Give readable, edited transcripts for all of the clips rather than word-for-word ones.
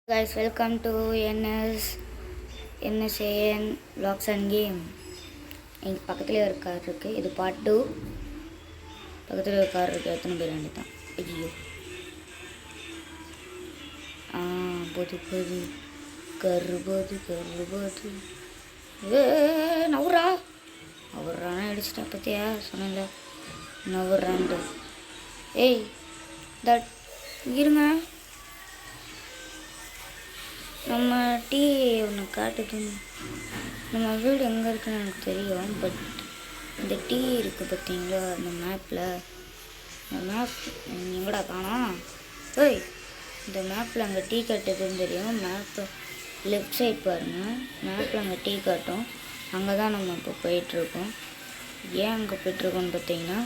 Guys, welcome to NSAN Vlogs and Game. எங்கள் பக்கத்துலேயே ஒரு கார் இருக்குது. இது பார்ட் 2. பக்கத்துலேயே ஒரு கார் இருக்குது. எத்தனை பேர் வேண்டி தான் ஐயோ போது கரு ஏ நவுரா அவரானா அடிச்சிட்டேன் பற்றியா சொன்னல நவுறான்ட்டு. ஏய் தட் இருங்க, நம்ம டீ ஒன்று காட்டுது. நம்ம வீடு எங்கே இருக்குன்னு எனக்கு தெரியும். பட் இந்த டீ இருக்குது பார்த்தீங்களா அந்த மேப்பில். இந்த மேப் எங்கடா காணோம்? ஓய், இந்த மேப்பில் அங்கே டீ காட்டுதுன்னு தெரியும். மேப்பு லெஃப்ட் சைட் பாருங்கள், மேப்பில் அங்கே டீ காட்டும். அங்கே தான் நம்ம இப்போ போயிட்டுருக்கோம். ஏன் அங்கே போயிட்டுருக்கோன்னு பார்த்தீங்கன்னா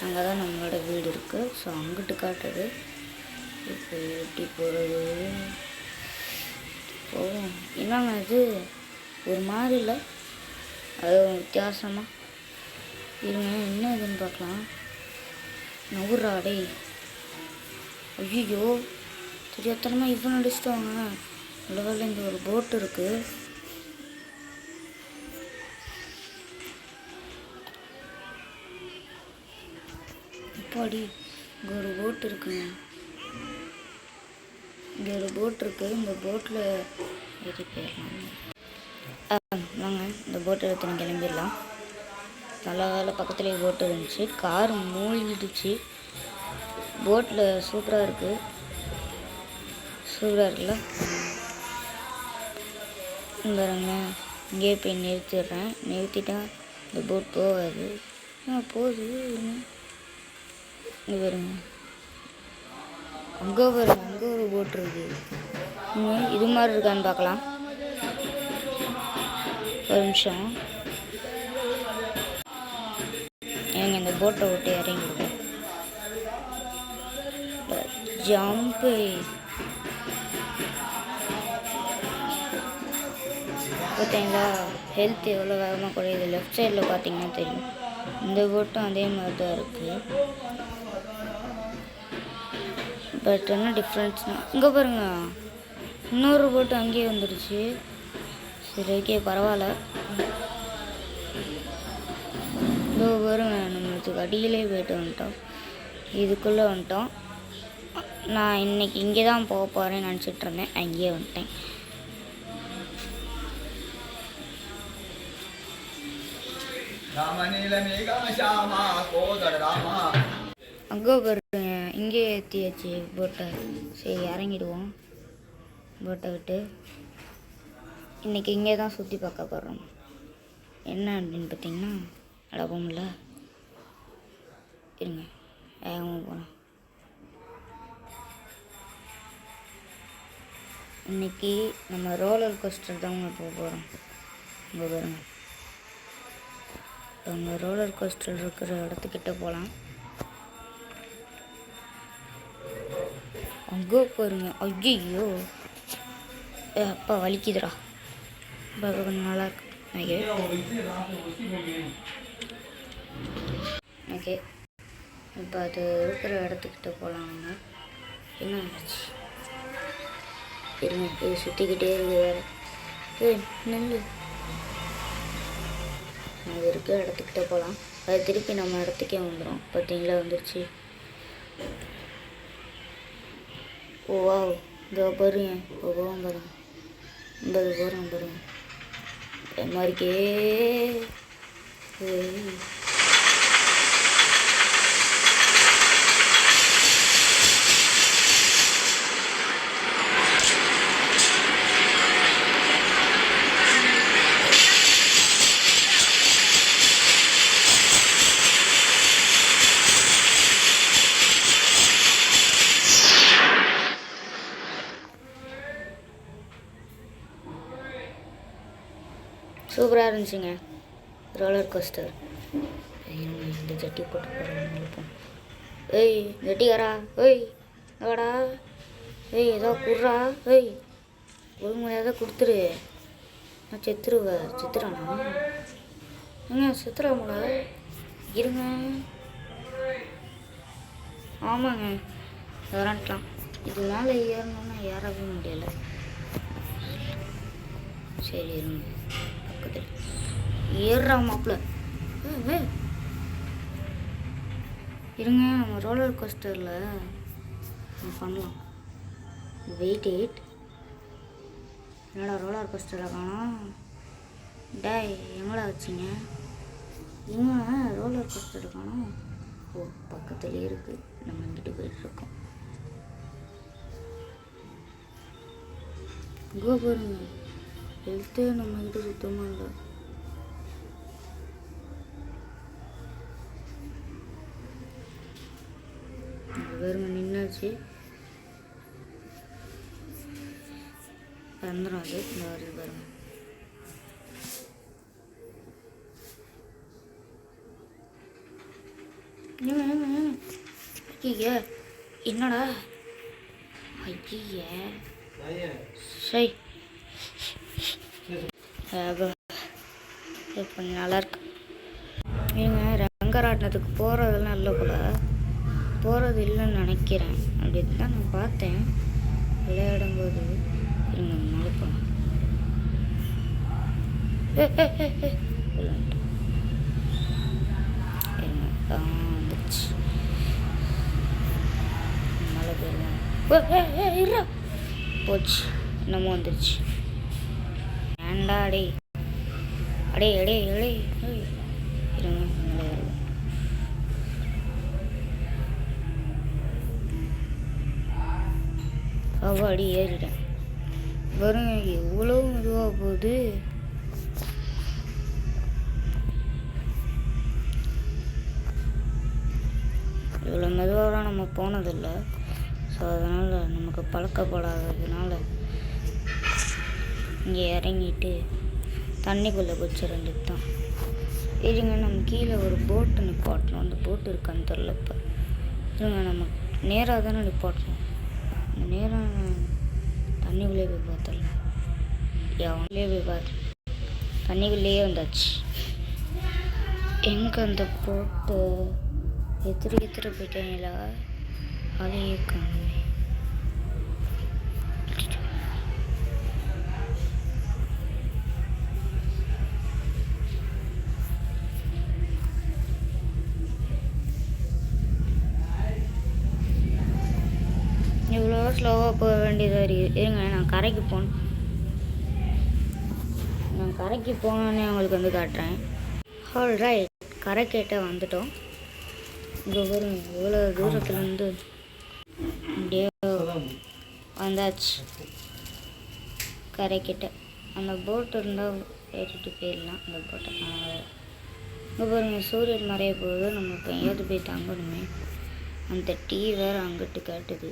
அங்கே தான் நம்மளோட வீடு இருக்குது. ஸோ அங்கிட்டு காட்டுது. இப்போ எப்படி போகிறது? போவோம். என்னங்க இது ஒரு மாதிரி இல்லை, அது வித்தியாசமாக இருங்க. என்ன இதுன்னு பார்க்கலாம். நவுறாடே ஐயோ தெரியாதனமாக இவன் அடிச்சிட்டாங்க. நல்ல வேலை இந்த ஒரு போட் இருக்குது. அப்பாடி இங்கே ஒரு போட் இருக்குங்க. இங்கே ஒரு போட் இருக்குது. இந்த போட்டில் ஏறி போயிடலாம். வாங்க இந்த போட்டை எடுத்து கிளம்பிடலாம். நல்ல வேலை பக்கத்துலேயே போட்டு இருந்துச்சு. கார் மூழ்கிடுச்சு. போட்டில் சூப்பராக இருக்குது. சூப்பராக இருக்குல்ல? பாருங்க, இங்கேயே போய் நிறுத்திடுறேன். நிறுத்திட்டா இந்த போட் போகாது. போகுது. இங்கே பாருங்க, அங்கே பாருங்க, அங்கே ஒரு போட் இருக்கு. இது மாதிரி இருக்கான்னு பார்க்கலாம். ஒரு நிமிஷம் எனக்கு இந்த போட்டை விட்டு இறங்கிடுவோம். ஜம்பு பார்த்தீங்களா, ஹெல்த் எவ்வளோ வேகமாக குறையுது. லெஃப்ட் சைடில் பார்த்தீங்கன்னா தெரியும். இந்த போட்டும் அதே மாதிரி தான் இருக்குது. பட் என்ன டிஃப்ரென்ஸ்னால் இங்கே பாருங்க, இன்னொரு போட்டு அங்கேயே வந்துடுச்சு. சரி ஓகே பரவாயில்ல. இதோ பாருங்க, நம்மளுக்கு அடியிலே போய்ட்டு வந்துட்டோம். இதுக்குள்ளே வந்துட்டோம். நான் இன்றைக்கி இங்கே தான் போக போகிறேன்னு நினச்சிட்டு இருந்தேன். அங்கேயே வந்துட்டேன். அங்கே பாருங்க, இங்கே ஏற்றியாச்சு போட்டை. சரி இறங்கிடுவோம் போட்டை விட்டு. இன்றைக்கி இங்கே தான் சுற்றி பார்க்க போகிறோம். என்ன அப்படின்னு பார்த்தீங்கன்னா அடப்போம்ல இருங்க, வேகமாக போகிறோம். இன்றைக்கி நம்ம ரோலர் கோஸ்டர் தான் போக போகிறோம். இங்கே பாருங்க, அங்கே ரோலர் கோஸ்டர் இருக்கிற இடத்துக்கிட்ட போகலாம். அங்கே பாருங்க, ஐயோ அப்பா வலிக்குதுடா. கொஞ்சம் நல்லா இருக்கு. ஓகே இப்போ அது இருக்கிற இடத்துக்கிட்ட போகலாங்க. என்ன ஆச்சு இருங்க, இது சுற்றிக்கிட்டே இருக்கு வேறு. நெல் அது இருக்கிற இடத்துக்கிட்ட போகலாம். அது திருப்பி நம்ம இடத்துக்கே வந்துடும். பார்த்தீங்களா வந்துடுச்சு. ஓவா இதோ பாருங்க, போவோம் பாருங்க. 50 போகிறோம் பாருங்க. மாதிரிக்கே சூப்பராக இருந்துச்சுங்க ரோலர் கோஸ்டர். இந்த ஜட்டி போட்டு போகிறோம். ஏய் ஜட்டிக்காரா, ஏய் வாடா, ஏய் ஏதோ குடுறா, ஏய் ஒழுங்கு ஏதோ கொடுத்துரு. நான் செத்துறானா? ஏங்க செத்துறாமல இருங்க. ஆமாங்க விளாண்டுலாம். இதனால ஏறணும்னா ஏறவே முடியலை. சரி இருங்க, பக்கத்தில் ஏறுறா மாப்பிள்ள. இருங்க, நம்ம ரோலர் கோஸ்டரில் பண்ணலாம். வெயிட் என்னடா ரோலர் கோஸ்டரில் காணோம்? டேய் எங்கடா வச்சிங்க? இவங்க ரோலர் கோஸ்டர் காணோம். ஓ பக்கத்துலேயே இருக்குது, நம்ம இங்கிட்டு போயிட்டுருக்கோம். இங்கே பாருங்க, ஹெல்த்தே நம்மக்கிட்ட சுத்தமாக இல்லை. பாருங்க நின்னாச்சு, வந்துடும். அது இந்த வருது பாருங்க. ஐய என்னடா ஐய சரி இப்போ நல்லாயிருக்கு. நீங்கள் ரங்கராட்டினத்துக்கு போகிறதெல்லாம் இல்லை கூட, போகிறது இல்லைன்னு நினைக்கிறேன். அப்படி தான் நான் பார்த்தேன் விளையாடும்போது. இருங்க மலைப்போம். வந்துச்சு மழை பெய்யலாம். போச்சு, என்னமோ வந்துருச்சு. ஏண்டா அடே அடே அடே அடே இருங்க அடி ஏறிட்டேன். பாருங்க எவ்வளோ இதுவாக போகுது. இவ்வளோ மெதுவாகலாம் நம்ம போனதில்லை. ஸோ அதனால் நமக்கு பழக்கப்படாததுனால இங்கே இறங்கிட்டு தண்ணிக்குள்ளே குச்சிருந்து தான். இருங்க, நம்ம கீழே ஒரு போட்டு நிப்பாட்டணும். அந்த போட்டு இருக்கான்னு தெரில. இப்போ இருங்க, நம்ம நேராக தானே நிப்பாட்டணும். நேராக தண்ணிக்குள்ளே போய் பார்த்துடலாம். அவங்களே போய் பார்த்து தண்ணிக்குள்ளேயே வந்தாச்சு. எங்கே அந்த போட்டு எத்திர போயிட்டீங்களா? அதையே காணுமே. இவ்வளோ ஸ்லோவாக போக வேண்டியதாக இருக்குது. இருங்க, நான் கரைக்கு போனோன்னே உங்களுக்கு வந்து காட்டுறேன். ஆல் ரைட், கரைக்கிட்ட வந்துட்டோம். இங்கே வரும் எவ்வளோ தூரத்துலேருந்து அப்படியே வந்தாச்சு கரைக்கிட்ட. அந்த போட்டு இருந்தால் ஏறிட்டு போயிடலாம். அந்த போட்டை இங்கே பாருங்க, சூரியன் மறைய போகுது. நம்ம இப்போ ஏது போய் தங்கணுமே. அந்த டீ வேறு அங்கிட்டு காட்டுது.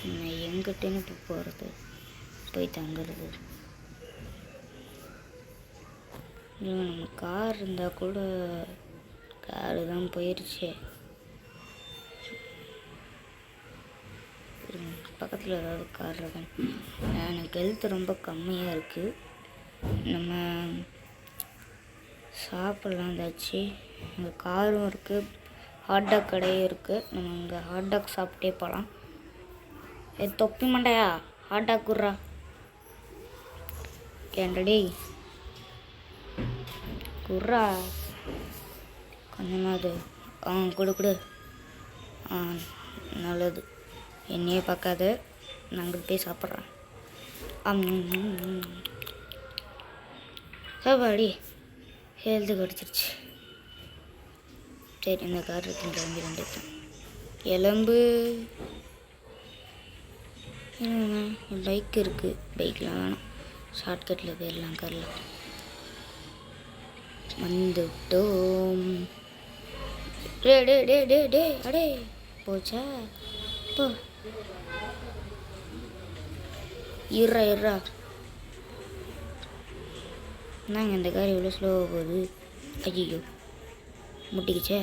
நம்ம எங்கிட்டன்னு இப்போ போகிறது, போய் தங்குறது. நம்ம கார் இருந்தால் கூட, காரு தான் போயிடுச்சு. பக்கத்தில் ஏதாவது கார் இருக்கு. எனக்கு ஹெல்த் ரொம்ப கம்மியாக இருக்குது. நம்ம சாப்பிட்லாம் ஏதாச்சு. இங்கே காரும் இருக்குது, ஹாட்டாக் கடையும் இருக்குது. நம்ம இங்கே ஹாட்டாக் சாப்பிட்டே போகலாம். தொப்பி மண்டையா, ஹாட்டாக் குர்றா கேண்டடி குர்ரா கொஞ்சமாவது. கொடு. நல்லது, என்னையே பார்க்காது, நாங்கள் போய் சாப்பிட்றேன். சாப்பாடி ஹெல்த்து கிடச்சிருச்சு. சரி, இந்த கார் கிளம்பி வந்துட்டேன். எலும்பு பைக் இருக்குது, பைக்கில் வேணும். ஷார்ட்கட்டில் போயிடலாம். காரில் வந்துட்டோம். டே அடே போச்சா? போ இருறா. நாங்கள் இந்த கார் எவ்வளோ ஸ்லோவாக போகுது. ஐயோ முட்டிக்கிச்சே.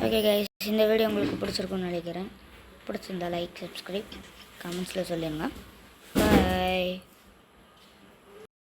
ஓகே கைஸ், இந்த வீடியோ உங்களுக்கு பிடிச்சிருக்குன்னு நினைக்கிறேன். பிடிச்சிருந்தா லைக், சப்ஸ்கிரைப், கமெண்ட்ஸில் சொல்லுங்கள். பாய்.